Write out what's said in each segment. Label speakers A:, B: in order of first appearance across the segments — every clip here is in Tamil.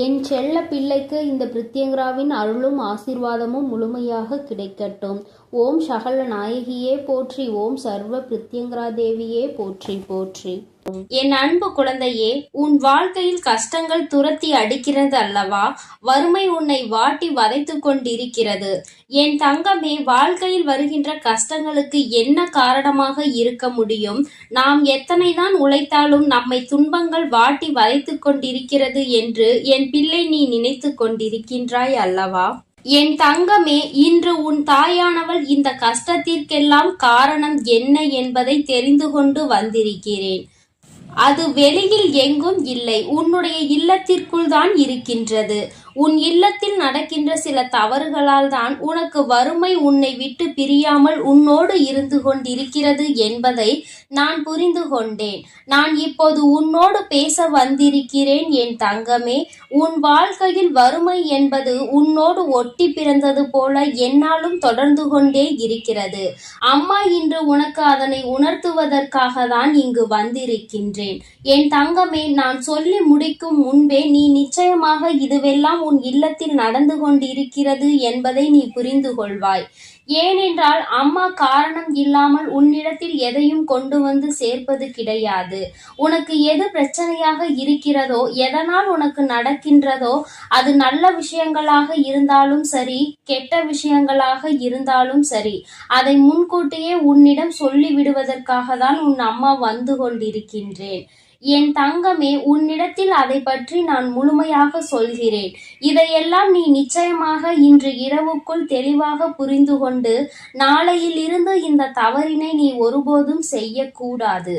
A: என் செல்ல பிள்ளைக்கு இந்த பிரித்யங்கராவின் அருளும் ஆசீர்வாதமும் முழுமையாக கிடைக்கட்டும். ஓம் சகல நாயகியே போற்றி. ஓம் சர்வ பிரித்யங்கரா தேவியே போற்றி போற்றி.
B: என் அன்பு குழந்தையே, உன் வாழ்க்கையில் கஷ்டங்கள் துரத்தி அடிக்கிறது அல்லவா? வறுமை உன்னை வாட்டி வதைத்து கொண்டிருக்கிறது. என் தங்கமே, வாழ்க்கையில் வருகின்ற கஷ்டங்களுக்கு என்ன காரணமாக இருக்க முடியும்? நாம் எத்தனைதான் உழைத்தாலும் நம்மை துன்பங்கள் வாட்டி வதைத்து கொண்டிருக்கிறது என்று என் பிள்ளை நீ நினைத்து கொண்டிருக்கின்றாய் அல்லவா? என் தங்கமே, இன்று உன் தாயானவள் இந்த கஷ்டத்திற்கெல்லாம் காரணம் என்ன என்பதை தெரிந்து கொண்டு வந்திருக்கிறேன். அது வெளியில் எங்கும் இல்லை, உன்னுடைய இல்லத்திற்குள் தான் இருக்கின்றது. உன் இல்லத்தில் நடக்கின்ற சில தவறுகளால் தான் உனக்கு வறுமை உன்னை விட்டு பிரியாமல் உன்னோடு இருந்து கொண்டிருக்கிறது என்பதை நான் புரிந்து கொண்டேன். நான் இப்போது உன்னோடு பேச வந்திருக்கிறேன் என் தங்கமே. உன் வாழ்க்கையில் வறுமை என்பது உன்னோடு ஒட்டி பிறந்தது போல என்னாலும் தொடர்ந்து கொண்டே இருக்கிறது. அம்மா இன்று உனக்கு அதனை உணர்த்துவதற்காக தான் இங்கு வந்திருக்கின்றேன். என் தங்கமே, நான் சொல்லி முடிக்கும் முன்பே நீ நிச்சயமாக இதுவெல்லாம் உன் இல்லத்தில் நடந்து கொண்டிருக்கிறது என்பதை நீ புரிந்து கொள்வாய். ஏனென்றால் அம்மா காரணம் இல்லாமல் உன்னிடத்தில் எதையும் கொண்டு வந்து சேர்ப்பது கிடையாது. உனக்கு எது பிரச்சனையாக இருக்கிறதோ, எதனால் உனக்கு நடக்கின்றதோ, அது நல்ல விஷயங்களாக இருந்தாலும் சரி, கெட்ட விஷயங்களாக இருந்தாலும் சரி, அதை முன்கூட்டியே உன்னிடம் சொல்லி விடுவதற்காக தான் உன் அம்மா வந்து கொண்டிருக்கின்றேன். என் தங்கமே, உன்னிடத்தில் அதை பற்றி நான் முழுமையாக சொல்கிறேன். இதையெல்லாம் நீ நிச்சயமாக இன்று இரவுக்குள் தெளிவாக புரிந்து கொண்டு நாளையில் இருந்து இந்த தவறினை நீ ஒருபோதும் செய்யக்கூடாது.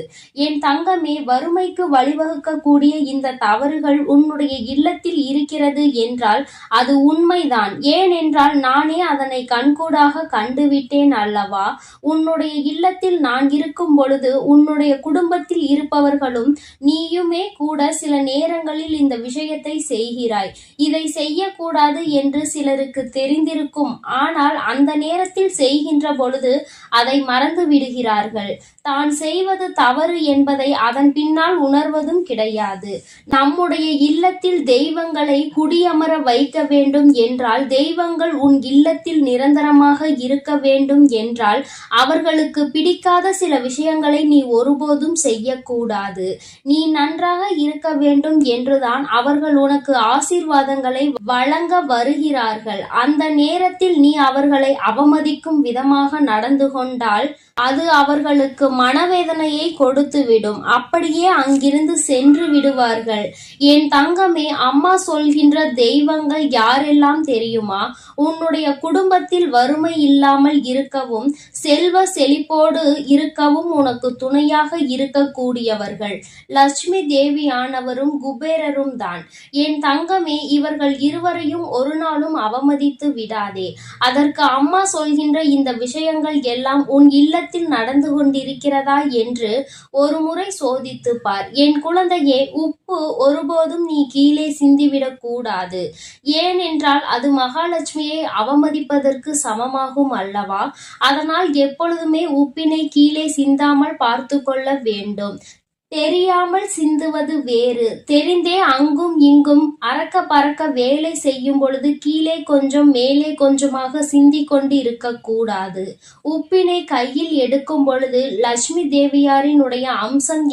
B: என் தங்கமே, வறுமைக்கு வழிவகுக்கக்கூடிய இந்த தவறுகள் உன்னுடைய இல்லத்தில் இருக்கிறது என்றால் அது உண்மைதான். ஏனென்றால் நானே அதனை கண்கூடாக கண்டுவிட்டேன் அல்லவா? உன்னுடைய இல்லத்தில் நான் இருக்கும் பொழுது உன்னுடைய குடும்பத்தில் இருப்பவர்களும் நீயுமே கூட சில நேரங்களில் இந்த விஷயத்தை செய்கிறாய். இதை செய்யக்கூடாது என்று சிலருக்கு தெரிந்திருக்கும். ஆனால் அந்த நேரத்தில் செய்கின்ற பொழுது அதை மறந்து விடுகிறார்கள். தான் செய்வது தவறு என்பதை அதன் பின்னால் உணர்வதும் கிடையாது. நம்முடைய இல்லத்தில் தெய்வங்களை குடியமர வைக்க வேண்டும் என்றால், தெய்வங்கள் உன் இல்லத்தில் நிரந்தரமாக இருக்க வேண்டும் என்றால், அவர்களுக்கு பிடிக்காத சில விஷயங்களை நீ ஒருபோதும் செய்யக்கூடாது. நீ நன்றாக இருக்க வேண்டும் என்றுதான் அவர்கள் உனக்கு ஆசீர்வாதங்களை வழங்க வருகிறார்கள். அந்த நேரத்தில் நீ அவர்களை அவமதிக்கும் விதமாக நடந்து கொண்டால் அது அவர்களுக்கு மனவேதனையை கொடுத்துவிடும். அப்படியே அங்கிருந்து சென்று விடுவார்கள். என் தங்கமே, அம்மா சொல்கின்ற தெய்வங்கள் யாரெல்லாம் தெரியுமா? உன்னுடைய குடும்பத்தில் வறுமை இல்லாமல் இருக்கவும் செல்வ செழிப்போடு இருக்கவும் உனக்கு துணையாக இருக்கக்கூடியவர்கள் லட்சுமி தேவியானவரும் குபேரரும் தான். என் தங்கமே, இவர்கள் இருவரையும் ஒரு நாளும் அவமதித்து விடாதே. அதற்கு அம்மா சொல்கின்ற இந்த விஷயங்கள் எல்லாம் உன் இல்லத்தில் நடந்து கொண்டிருக்கிறதா என்று ஒரு முறை சோதித்து பார். என் குழந்தையே, உப்பு ஒருபோதும் நீ கீழே சிந்திவிடக் கூடாது. ஏனென்றால் அது மகாலட்சுமியை அவமதிப்பதற்கு சமமாகும் அல்லவா? அதனால் எப்பொழுதுமே உப்பினை கீழே சிந்தாமல் பார்த்து கொள்ள வேண்டும். தெரியாமல் சிந்துவது வேறு, தெரிந்தே அங்கும் இங்கும் அறக்க பறக்க வேலை செய்யும் பொழுது கீழே கொஞ்சம் மேலே கொஞ்சமாக சிந்தி கொண்டு இருக்கக்கூடாது. உப்பினை கையில் எடுக்கும் பொழுது லட்சுமி தேவியாரினுடைய அம்சம்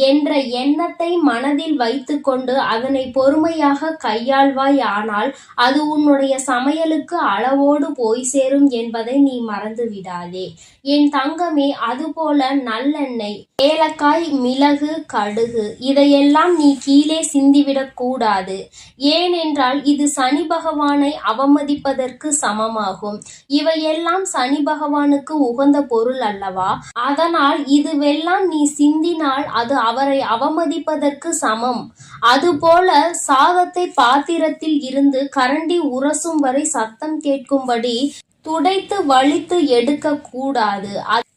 B: என்ற எண்ணத்தை மனதில் வைத்துக்கொண்டு அதனை பொறுமையாக கையாள்வாய். ஆனால் அது உன்னுடைய சமையலுக்கு அளவோடு போய் சேரும் என்பதை நீ மறந்து விடாதே என் தங்கமே. அதுபோல நல்லெண்ணெய், ஏலக்காய், மிளகு, கடுகு இதையெல்லாம் நீ கீழே சிந்திவிடக் கூடாது. ஏனென்றால் இது சனி பகவானை அவமதிப்பதற்கு சமமாகும். இவையெல்லாம் சனி பகவானுக்கு உகந்த பொருள் அல்லவா? அதனால் இதுவெல்லாம் நீ சிந்தினால் அது அவரை அவமதிப்பதற்கு சமம். அதுபோல சாதத்தை பாத்திரத்தில் இருந்து கரண்டி உரசும் வரை சத்தம் கேட்கும்படி துடைத்து வலித்து எடுக்க கூடாது.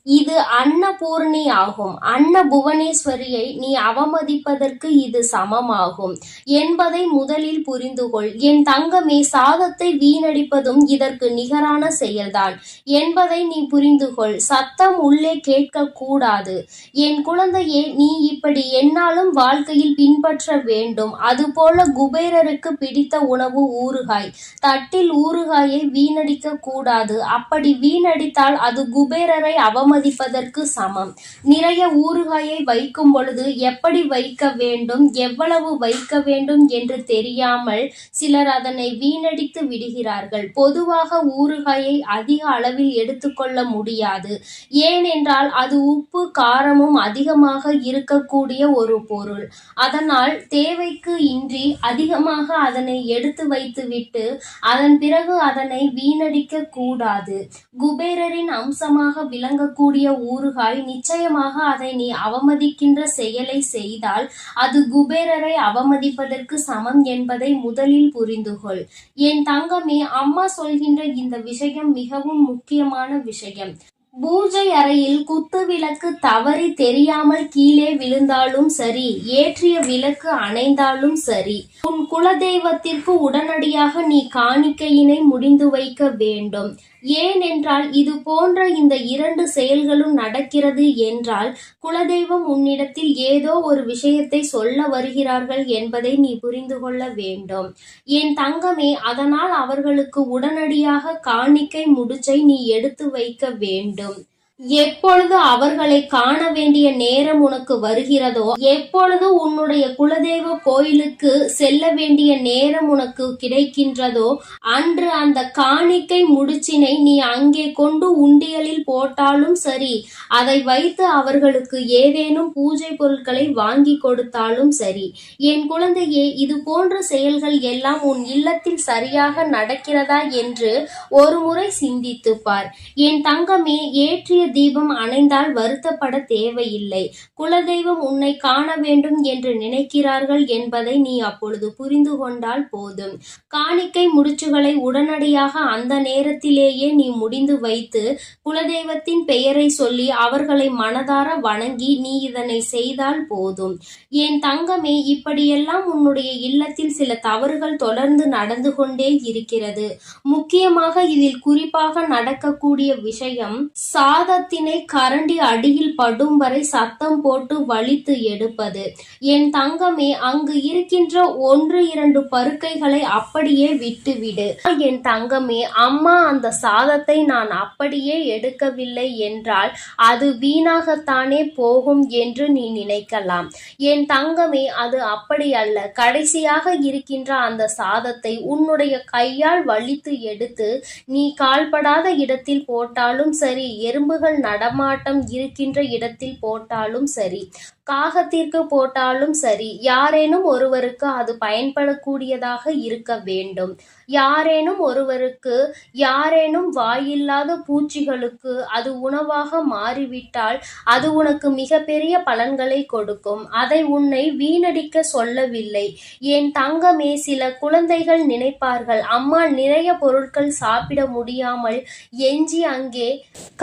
B: இது அன்னபூர்ணி ஆகும். அன்னபுவனேஸ்வரியை நீ அவமதிப்பதற்கு இது சமமாகும் என்பதை முதலில் புரிந்துகொள். என் தங்கமே, சாதத்தை வீணடிப்பதும் இதற்கு நிகரான செயல்தான் என்பதை நீ புரிந்துகொள். சத்தம் உள்ளே கேட்க கூடாது. என் குழந்தையே, நீ இப்படி எந்நாளும் வாழ்க்கையில் பின்பற்ற வேண்டும். அதுபோல குபேரருக்கு பிடித்த உணவு ஊறுகாய். தட்டில் ஊறுகாயை வீணடிக்க கூடாது. அப்படி வீணடித்தால் அது குபேரரை அவமதிப்பதற்கு சமம். நிறைய ஊறுகாயை வைக்கும் பொழுது எப்படி வைக்க வேண்டும், எவ்வளவு வைக்க வேண்டும் என்று தெரியாமல் சிலர் அதனை வீணடித்து விடுகிறார்கள். பொதுவாக ஊறுகாயை அதிக அளவில் எடுத்துக்கொள்ள முடியாது. ஏனென்றால் அது உப்பு காரமும் அதிகமாக இருக்கக்கூடிய ஒரு பொருள். அதனால் தேவைக்கு இன்றி அதிகமாக அதனை எடுத்து வைத்துவிட்டு அதன் பிறகு அதனை வீணடிக்க கூடாது. குபேரரின் அம்சமாக விளங்கக்கூடிய ஊறுகாய், நிச்சயமாக அதை நீ அவமதிக்கின்ற செயலை செய்தால் அது குபேரரை அவமதிப்பதற்கு சமம் என்பதை முதலில் புரிந்துகொள். என் தங்கமே, அம்மா சொல்கின்ற இந்த விஷயம் மிகவும் முக்கியமான விஷயம். பூஜை அறையில் குத்து விளக்கு தவறி தெரியாமல் கீழே விழுந்தாலும் சரி, ஏற்றிய விளக்கு அணைந்தாலும் சரி, உன் குலதெய்வத்திற்கு உடனடியாக நீ காணிக்கையினை முடிந்து வைக்க வேண்டும். ஏனென்றால் இது போன்ற இந்த 2 செயல்களும் நடக்கிறது என்றால் குலதெய்வம் உன்னிடத்தில் ஏதோ ஒரு விஷயத்தை சொல்ல வருகிறார்கள் என்பதை நீ புரிந்து கொள்ள வேண்டும். என் தங்கமே, அதனால் அவர்களுக்கு உடனடியாக காணிக்கை முடிச்சை நீ எடுத்து வைக்க வேண்டும். எப்பொழுது அவர்களை காண வேண்டிய நேரம் உனக்கு வருகிறதோ, எப்பொழுது உன்னுடைய குலதெய்வ கோயிலுக்கு செல்ல வேண்டிய நேரம் உனக்கு கிடைக்கின்றதோ, அன்று அந்த காணிக்கை முடிச்சினை நீ அங்கே கொண்டு உண்டியலில் போட்டாலும் சரி, அதை வைத்து அவர்களுக்கு ஏதேனும் பூஜை பொருட்களை வாங்கி கொடுத்தாலும் சரி. என் குழந்தையே, இது போன்ற செயல்கள் எல்லாம் உன் இல்லத்தில் சரியாக நடக்கிறதா என்று ஒரு முறை சிந்தித்து பார். என் தங்கமே, ஏற்றிய தீபம் அணைந்தால் வருத்தப்பட தேவையில்லை. குலதெய்வம் உன்னை காண வேண்டும் என்று நினைக்கிறார்கள் என்பதை நீ அப்பொழுது புரிந்து கொண்டால் போதும். காணிக்கை முடிச்சுகளை உடனடியாக அந்த நேரத்திலேயே நீ முடிந்து வைத்து குலதெய்வத்தின் பெயரை சொல்லி அவர்களை மனதார வணங்கி நீ இதனை செய்தால் போதும். என் தங்கமே, இப்படியெல்லாம் உன்னுடைய இல்லத்தில் சில தவறுகள் தொடர்ந்து நடந்து கொண்டே இருக்கிறது. முக்கியமாக இதில் குறிப்பாக நடக்கக்கூடிய விஷயம், சாதத்தினை கரண்டி அடியில் படும் வரை சத்தம் போட்டு வலித்து எடுப்பது. என் தங்கமே, அங்கு இருக்கின்ற 1-2 பருக்கைகளை அப்படியே விட்டுவிடு. என் தங்கமே, அம்மா அந்த சாதத்தை நான் அப்படியே எடுக்கவில்லை என்றால் அது வீணாகத்தானே போகும் என்று நீ நினைக்கலாம். என் தங்கமே, அது அப்படி அல்ல. கடைசியாக இருக்கின்ற அந்த சாதத்தை உன்னுடைய கையால் வலித்து எடுத்து நீ கால்படாத இடத்தில் போட்டாலும் சரி, எறும்புகள் நடமாட்டம் இருக்கின்ற இடத்தில் போட்டாலும் சரி, காகத்திற்கு போட்டாலும் சரி, யாரேனும் ஒருவருக்கு அது பயன்படக்கூடியதாக இருக்க வேண்டும். யாரேனும் ஒருவருக்கு, யாரேனும் வாயில்லாத பூச்சிகளுக்கு அது உணவாக மாறிவிட்டால் அது உனக்கு மிகப்பெரிய பலன்களை கொடுக்கும். அதை உன்னை வீணடிக்க சொல்லவில்லை. என் தங்கமே, சில குழந்தைகள் நினைப்பார்கள், அம்மா நிறைய பொருட்கள் சாப்பிட முடியாமல் எஞ்சி அங்கே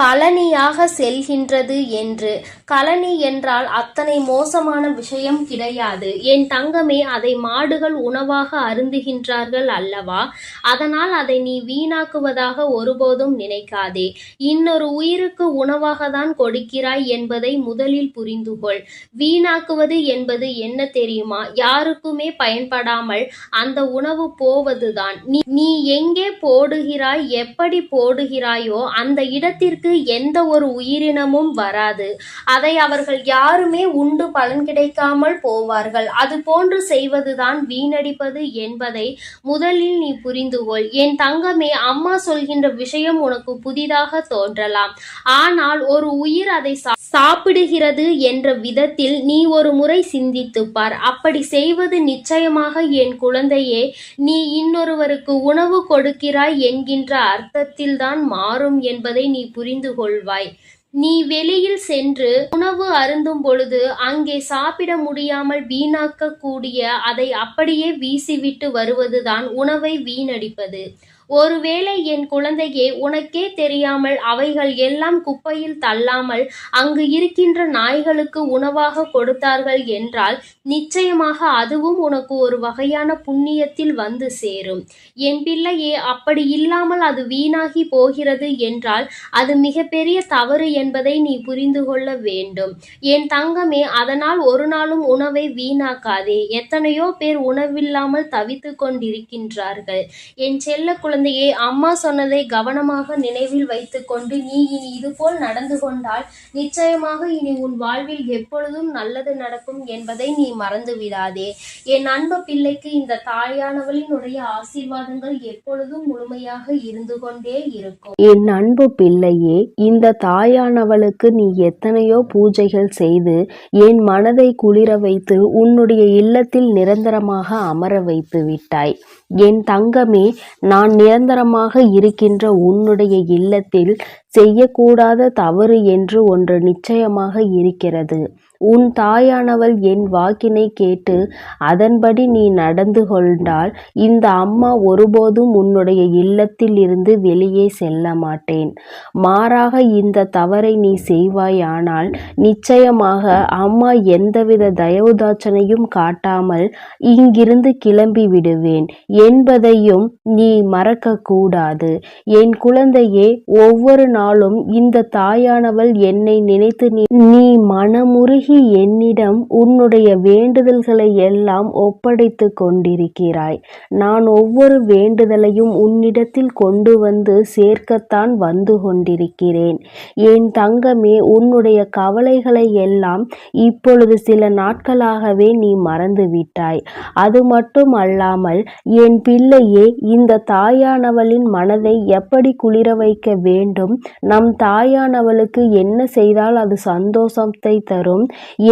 B: கழனியாக செல்கின்றது என்று. கழனி என்றால் அத்தனை மோசமான விஷயம் கிடையாது. என் தங்கமே, அதை மாடுகள் உணவாக அருந்துகின்றார்கள் அல்லவா? அதனால் அதை நீ வீணாக்குவதாக ஒருபோதும் நினைக்காதே. இன்னொரு உயிருக்கு உணவாக தான் கொடுக்கிறாய் என்பதை முதலில் புரிந்துகொள். வீணாக்குவது என்பது என்ன தெரியுமா? யாருக்குமே பயன்படாமல் அந்த உணவு போவதுதான். நீ எங்கே போடுகிறாய், எப்படி போடுகிறாயோ அந்த இடத்திற்கு எந்த ஒரு உயிரினமும் வராது. அதை அவர்கள் யாருமே உண்டு பலன் கிடைக்காமல் போவார்கள். அது போன்று செய்வதுதான் வீணடிப்பது என்பதை முதலில் நீ புரிந்துகொள். என் தங்கமே, அம்மா சொல்கின்ற விஷயம் உனக்கு புதிதாக தோன்றலாம். ஆனால் ஒரு உயிர் அதை சாப்பிடுகிறது என்ற விதத்தில் நீ ஒரு முறை சிந்தித்துப் பார். அப்படி செய்வது நிச்சயமாக என் குழந்தையே, நீ இன்னொருவருக்கு உணவு கொடுக்கிறாய் என்கின்ற அர்த்தத்தில்தான் மாறும் என்பதை நீ புரிந்து கொள்வாய். நீ வெளியில் சென்று உணவு அருந்தும் பொழுது அங்கே சாப்பிட முடியாமல் வீணாக்க கூடிய அதை அப்படியே வீசிவிட்டு வருவதுதான் உணவை வீணடிப்பது. ஒருவேளை என் குழந்தையே, உனக்கே தெரியாமல் அவைகள் எல்லாம் குப்பையில் தள்ளாமல் அங்கு இருக்கின்ற நாய்களுக்கு உணவாக கொடுத்தார்கள் என்றால் நிச்சயமாக அதுவும் உனக்கு ஒரு வகையான புண்ணியத்தில் வந்து சேரும். என் பிள்ளையே, அப்படி இல்லாமல் அது வீணாகி போகிறது என்றால் அது மிகப்பெரிய தவறு என்பதை நீ புரிந்து கொள்ள வேண்டும். என் தங்கமே, அதனால் ஒரு நாளும் உணவை வீணாக்காதே. எத்தனையோ பேர் உணவில்லாமல் தவித்து கொண்டிருக்கின்றார்கள். என் செல்ல குழந்தையே, அம்மா சொன்னதை கவனமாக நினைவில் வைத்துக்கொண்டு நீ இனி இதுபோல் நடந்து கொண்டால் நிச்சயமாக இனி உன் வாழ்வில் எப்பொழுதும் நல்லது நடக்கும் என்பதை நீ மறந்து விடாதே. என் அன்பு பிள்ளைக்கு இந்த தாயானவளினுடைய ஆசீர்வாதங்கள் எப்பொழுதும் முழுமையாக இருந்து கொண்டே இருக்கும்.
A: என் அன்பு பிள்ளையே, இந்த தாயானவளுக்கு நீ எத்தனையோ பூஜைகள் செய்து என் மனதை குளிர வைத்து உன்னுடைய இல்லத்தில் நிரந்தரமாக அமர வைத்து விட்டாய். என் தங்கமே, நான் நிரந்தரமாக இருக்கின்ற உன்னுடைய இல்லத்தில் செய்யக்கூடாத தவறு என்று ஒன்று நிச்சயமாக இருக்கிறது. உன் தாயானவள் என் வாக்கினை கேட்டு அதன்படி நீ நடந்து கொண்டால் இந்த அம்மா ஒருபோதும் உன்னுடைய இல்லத்தில் இருந்து வெளியே செல்ல மாட்டேன். மாறாக இந்த தவறை நீ செய்வாயானால் நிச்சயமாக அம்மா எந்தவித தயவுதாட்சணையும் காட்டாமல் இங்கிருந்து கிளம்பி விடுவேன் என்பதையும் நீ மறக்க கூடாது. என் குழந்தையே, ஒவ்வொரு நாளும் இந்த தாயானவள் என்னை நினைத்து நீ மனமுருகி என்னிடம் உன்னுடைய வேண்டுதல்களை எல்லாம் ஒப்படைத்து கொண்டிருக்கிறாய். நான் ஒவ்வொரு வேண்டுதலையும் உன்னிடத்தில் கொண்டு வந்து சேர்க்கத்தான் வந்து கொண்டிருக்கிறேன். என் தங்கமே, உன்னுடைய கவலைகளை எல்லாம் இப்பொழுது சில நாட்களாகவே நீ மறந்து விட்டாய். அது மட்டும் அல்லாமல் என் பிள்ளையே, இந்த தாயானவளின் மனதை எப்படி குளிர வைக்க வேண்டும், நம் தாயானவளுக்கு என்ன செய்தால் அது சந்தோஷத்தை தரும்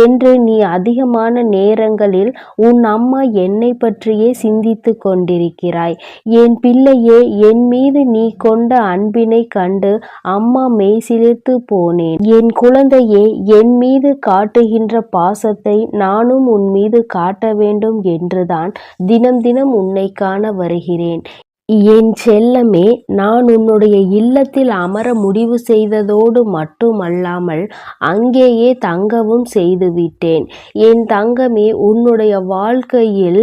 A: என்று நீ அதிகமான நேரங்களில் உன் அம்மா என்னை பற்றியே சிந்தித்து கொண்டிருக்கிறாய். என் பிள்ளையே, என் மீது நீ கொண்ட அன்பினை கண்டு அம்மா மெய்சிலிர்த்து போனேன். என் குழந்தையே, என் மீது காட்டுகின்ற பாசத்தை நானும் உன் மீது காட்ட வேண்டும் என்றுதான் தினம் தினம் உன்னை காண வருகிறேன். என் செல்லமே, நான் உன்னுடைய இல்லத்தில் அமர முடிவு செய்ததோடு மட்டுமல்லாமல் அங்கேயே தங்கவும் செய்துவிட்டேன். என் தங்கமே, உன்னுடைய வாழ்க்கையில்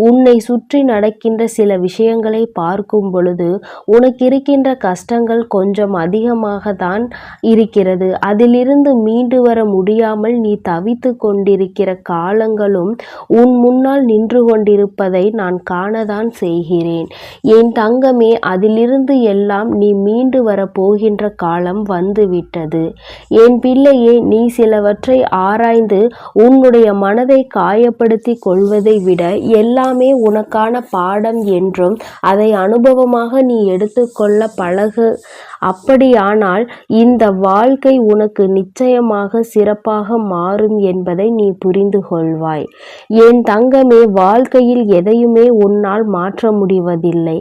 A: உன்னை சுற்றி நடக்கின்ற சில விஷயங்களை பார்க்கும் பொழுது உனக்கு இருக்கின்ற கஷ்டங்கள் கொஞ்சம் அதிகமாக தான் இருக்கிறது. அதிலிருந்து மீண்டு வர முடியாமல் நீ தவித்து கொண்டிருக்கிற காலங்களும் உன் முன்னால் நின்று கொண்டிருப்பதை நான் காணதான் செய்கிறேன். என் தங்கமே, அதிலிருந்து எல்லாம் நீ மீண்டு வர போகின்ற காலம் வந்துவிட்டது. என் பிள்ளையே, நீ சிலவற்றை ஆராய்ந்து உன்னுடைய மனதை காயப்படுத்தி கொள்வதை விட எல்லாமே உனக்கான பாடம் என்றும் அதை அனுபவமாக நீ எடுத்துக்கொள்ள பழகு. அப்படியானால் இந்த வாழ்க்கை உனக்கு நிச்சயமாக சிறப்பாக மாறும் என்பதை நீ புரிந்து கொள்வாய். என் தங்கமே, வாழ்க்கையில் எதையுமே உன்னால் மாற்ற முடிவதில்லை.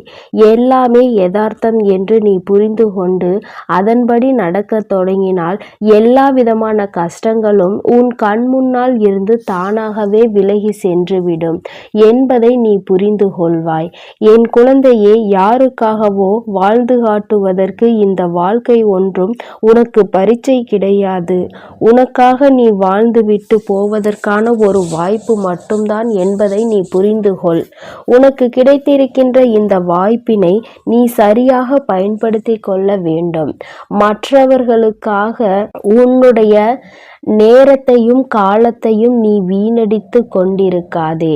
A: எல்லாமே யதார்த்தம் என்று நீ புரிந்து கொண்டு அதன்படி நடக்க தொடங்கினால் எல்லா விதமான கஷ்டங்களும் உன் கண் முன்னால் இருந்து தானாகவே விலகி சென்றுவிடும் என்பதை நீ புரிந்து கொள்வாய். என் குழந்தையே, யாருக்காகவோ வாழ்ந்து காட்டுவதற்கு இந்த வாழ்க்கை ஒன்றும் உனக்கு பரீட்சை கிடையாது. உனக்காக நீ வாழ்ந்துவிட்டு போவதற்கான ஒரு வாய்ப்பு மட்டும்தான் என்பதை நீ புரிந்து கொள். உனக்கு கிடைத்திருக்கின்ற இந்த வாய்ப்பினை நீ சரியாக பயன்படுத்தி கொள்ள வேண்டும். மற்றவர்களுக்காக உன்னுடைய நேரத்தையும் காலத்தையும் நீ வீணடித்து கொண்டிருக்காதே.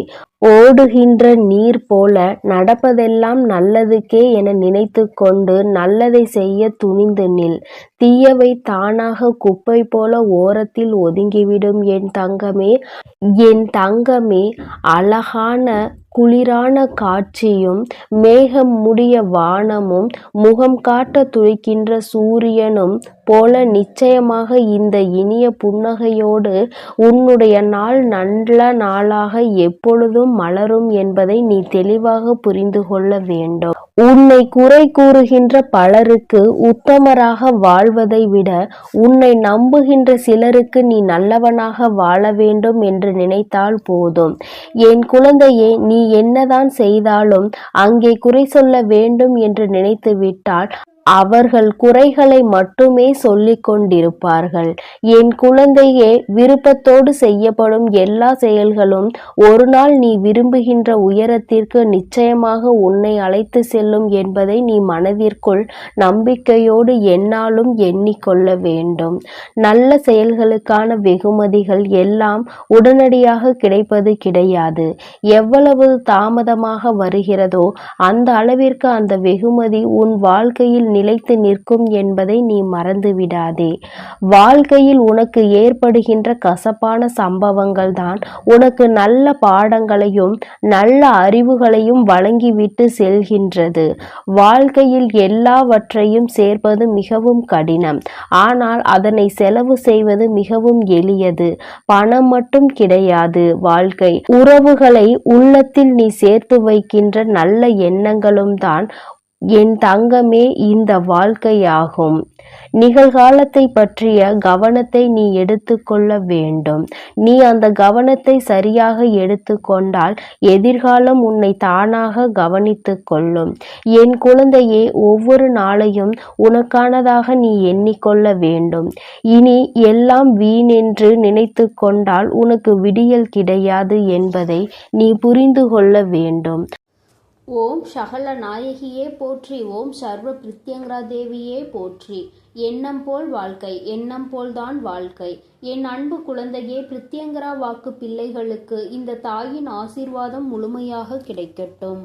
A: ஓடுகின்ற நீர் போல நடப்பதெல்லாம் நல்லதுக்கே என நினைத்து கொண்டு நல்லதை செய்ய துணிந்து நில். தீயவை தானாக குப்பை போல ஓரத்தில் ஒதுங்கிவிடும். என் தங்கமே, என் தங்கமே, அழகான குளிரான காட்சியும் மேகம் முடிய வானமும் முகம் காட்ட துடிக்கின்ற சூரியனும் போல நிச்சயமாக இந்த இனிய புன்னகையோடு உன்னுடைய நாள் நல்ல நாளாக எப்பொழுதும் மலரும் என்பதை நீ தெளிவாக புரிந்து கொள்ள வேண்டும். உன்னை குறை கூறுகின்ற பலருக்கு உத்தமராக வாழ்வதற்கு வாழ்வதை விட உன்னை நம்புகின்ற சிலருக்கு நீ நல்லவனாக வாழ வேண்டும் என்று நினைத்தால் போதும். என் குழந்தையே, நீ என்னதான் செய்தாலும் அங்கே குறை சொல்ல வேண்டும் என்று நினைத்து விட்டால் அவர்கள் குறைகளை மட்டுமே சொல்லிக் கொண்டிருப்பார்கள். என் குழந்தையே, விருப்பத்தோடு செய்யப்படும் எல்லா செயல்களும் ஒரு நாள் நீ விரும்புகின்ற உயரத்திற்கு நிச்சயமாக உன்னை அழைத்து செல்லும் என்பதை நீ மனதிற்குள் நம்பிக்கையோடு எந்நாளும் எண்ணிக்கொள்ள வேண்டும். நல்ல செயல்களுக்கான வெகுமதிகள் எல்லாம் உடனடியாக கிடைப்பது கிடையாது. எவ்வளவு தாமதமாக வருகிறதோ அந்த அளவிற்கு அந்த வெகுமதி உன் வாழ்க்கையில் நிலைத்து நிற்கும் என்பதை நீ மறந்துவிடாதே. வாழ்க்கையில் உனக்கு ஏற்படுகின்ற கசப்பான சம்பவங்கள் தான் உனக்கு நல்ல பாடங்களையும் நல்ல அறிவுகளையும் வழங்கிவிட்டு செல்கின்றது. வாழ்க்கையில் எல்லாவற்றையும் சேர்ப்பது மிகவும் கடினம். ஆனால் அதனை செலவு செய்வது மிகவும் எளியது. பணம் மட்டும் கிடையாது வாழ்க்கை. உறவுகளை உள்ளத்தில் நீ சேர்த்து வைக்கின்ற நல்ல எண்ணங்களும் தான் என் தங்கமே இந்த வாழ்க்கையாகும். நிகழ்காலத்தை பற்றிய கவனத்தை நீ எடுத்துக்கொள்ள வேண்டும். நீ அந்த கவனத்தை சரியாக எடுத்துக்கொண்டால் எதிர்காலம் உன்னை தானாக கவனித்துக் கொள்ளும். என் குழந்தையே, ஒவ்வொரு நாளையும் உனக்கானதாக நீ எண்ணிக்கொள்ள வேண்டும். இனி எல்லாம் வீணென்று நினைத்து கொண்டால் உனக்கு விடியல் கிடையாது என்பதை நீ புரிந்து கொள்ள வேண்டும்.
B: ஓம் சகல நாயகியே போற்றி. ஓம் சர்வ பிரித்யங்கரா தேவியே போற்றி. எண்ணம் போல் வாழ்க்கை, எண்ணம் போல்தான் வாழ்க்கை. என் அன்பு குழந்தையே, பிரித்யங்கரா வாக்கு பிள்ளைகளுக்கு இந்த தாயின் ஆசீர்வாதம் முழுமையாக கிடைக்கட்டும்.